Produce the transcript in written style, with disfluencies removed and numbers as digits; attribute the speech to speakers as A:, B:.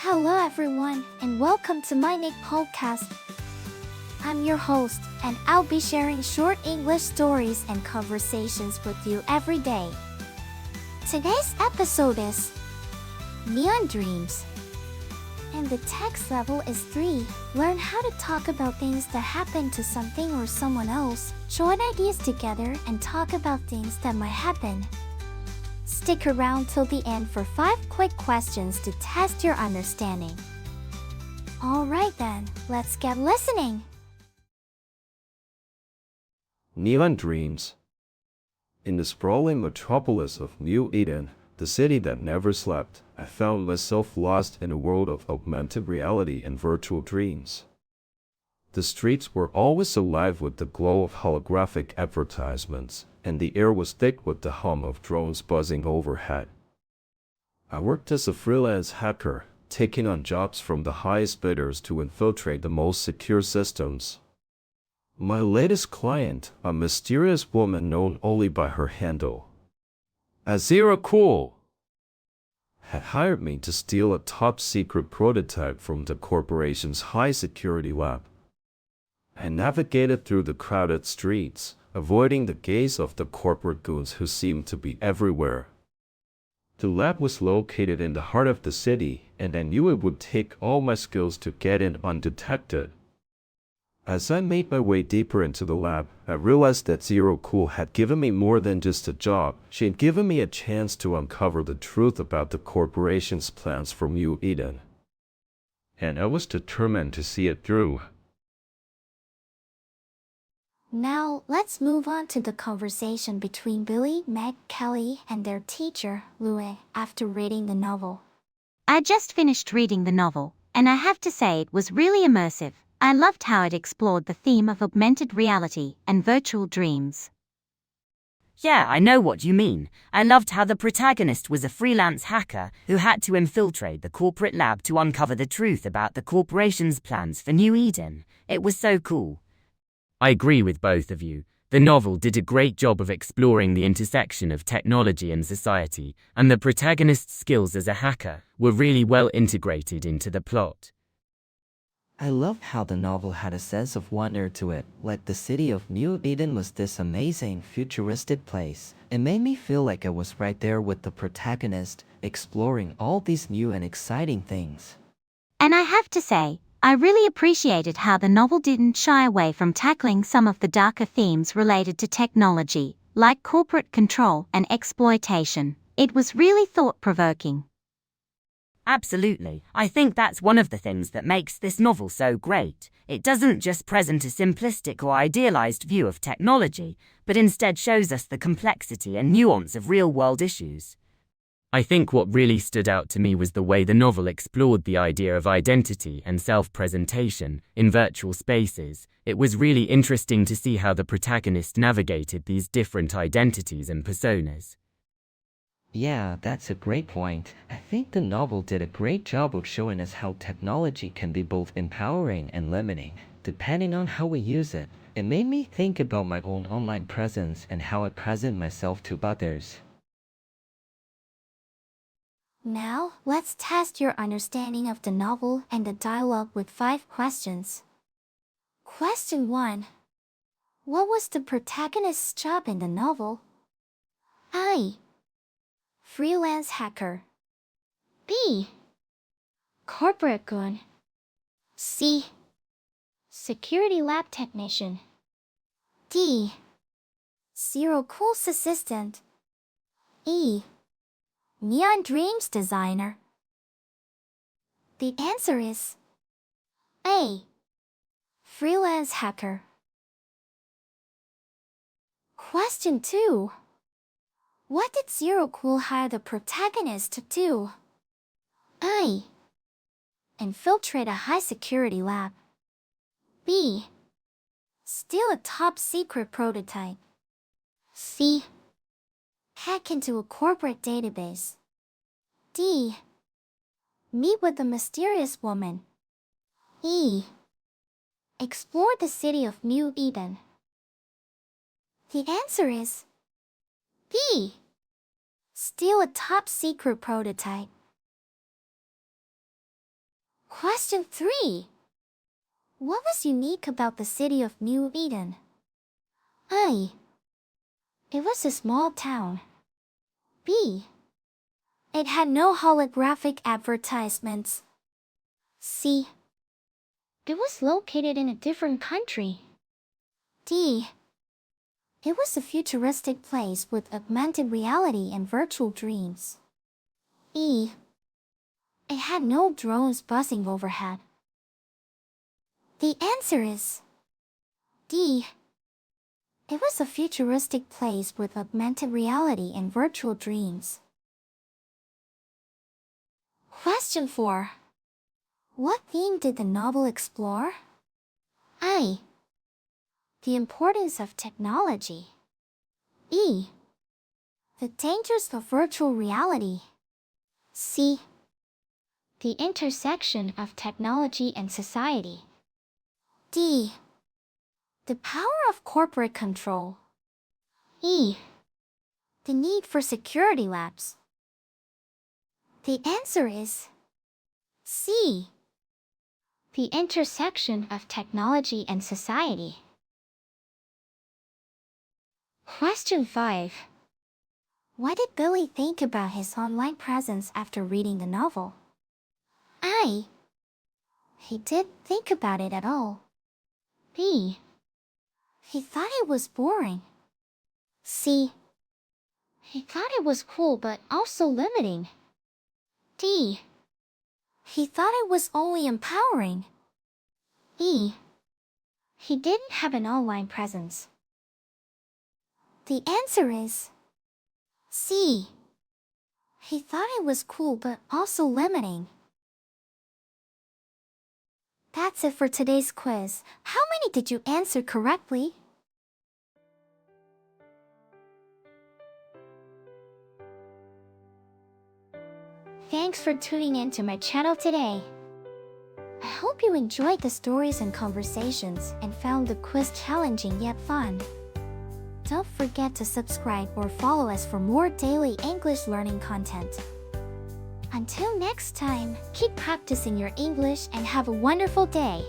A: Hello everyone, and welcome to MyniQ podcast. I'm your host, and I'll be sharing short English stories and conversations with you every day. Today's episode is Neon Dreams. And the text level is 3. Learn how to talk about things that happen to something or someone else, join ideas together, and talk about things that might happen. Stick around till the end for 5 quick questions to test your understanding. Alright then, let's get listening!
B: Neon Dreams. In the sprawling metropolis of New Eden, the city that never slept, I found myself lost in a world of augmented reality and virtual dreams. The streets were always alive with the glow of holographic advertisements, and the air was thick with the hum of drones buzzing overhead. I worked as a freelance hacker, taking on jobs from the highest bidders to infiltrate the most secure systems. My latest client, a mysterious woman known only by her handle, @cool, had hired me to steal a top-secret prototype from the corporation's high-security lab. I navigated through the crowded streets, avoiding the gaze of the corporate goons who seemed to be everywhere. The lab was located in the heart of the city, and I knew it would take all my skills to get in undetected. As I made my way deeper into the lab, I realized that @cool had given me more than just a job. She had given me a chance to uncover the truth about the corporation's plans for New Eden. And I was determined to see it through.
A: Now, let's move on to the conversation between Billy, Meg, Kelly, and their teacher, Louie, after reading the novel.
C: I just finished reading the novel, and I have to say it was really immersive. I loved how it explored the theme of augmented reality and virtual dreams.
D: Yeah, I know what you mean. I loved how the protagonist was a freelance hacker who had to infiltrate the corporate lab to uncover the truth about the corporation's plans for New Eden. It was so cool. I agree with both of you. The novel did a great job of exploring the intersection of technology and society, and the protagonist's skills as a hacker were really well integrated into the plot.
E: I loved how the novel had a sense of wonder to it, like the city of New Eden was this amazing, futuristic place. It made me feel like I was right there with the protagonist, exploring all these new and exciting things.
C: And I have to say, I really appreciated how the novel didn't shy away from tackling some of the darker themes related to technology, like corporate control and exploitation. It was really thought-provoking.
D: Absolutely. I think that's one of the things that makes this novel so great. It doesn't just present a simplistic or idealized view of technology, but instead shows us the complexity and nuance of real-world issues. I think what really stood out to me was the way the novel explored the idea of identity and self-presentation in virtual spaces. It was really interesting to see how the protagonist navigated these different identities and personas.
E: Yeah, that's a great point. I think the novel did a great job of showing us how technology can be both empowering and limiting, depending on how we use it. It made me think about my own online presence and how I present myself to others.
A: Now, let's test your understanding of the novel and the dialogue with 5 questions. Question 1. What was the protagonist's job in the novel? I. Freelance hacker. B. Corporate goon. C. Security lab technician. D. @cool's assistant. E. Neon Dreams designer. The answer is A. Freelance hacker. Question 2. What did @cool hire the protagonist to do? I. Infiltrate a high-security lab. B. Steal a top-secret prototype. C. Hack into a corporate database. D. Meet with a mysterious woman. E. Explore the city of New Eden. The answer is B. Steal a top-secret prototype. Question 3. What was unique about the city of New Eden? A. It was a small town. B. It had no holographic advertisements. C. It was located in a different country. D. It was a futuristic place with augmented reality and virtual dreams. E. It had no drones buzzing overhead. The answer is D. It was a futuristic place with augmented reality and virtual dreams. Question 4. What theme did the novel explore? A. The importance of technology. E. The dangers of virtual reality. C. The intersection of technology and society. D. The power of corporate control. E. The need for security labs. The answer is C. The intersection of technology and society. Question 5. What did Billy think about his online presence after reading the novel? A. He didn't think about it at all. B. He thought it was boring. C. He thought it was cool but also limiting. D. He thought it was only empowering. E. He didn't have an online presence. The answer is C. He thought it was cool but also limiting. That's it for today's quiz. How many did you answer correctly? Thanks for tuning in to my channel today. I hope you enjoyed the stories and conversations and found the quiz challenging yet fun. Don't forget to subscribe or follow us for more daily English learning content. Until next time, keep practicing your English and have a wonderful day.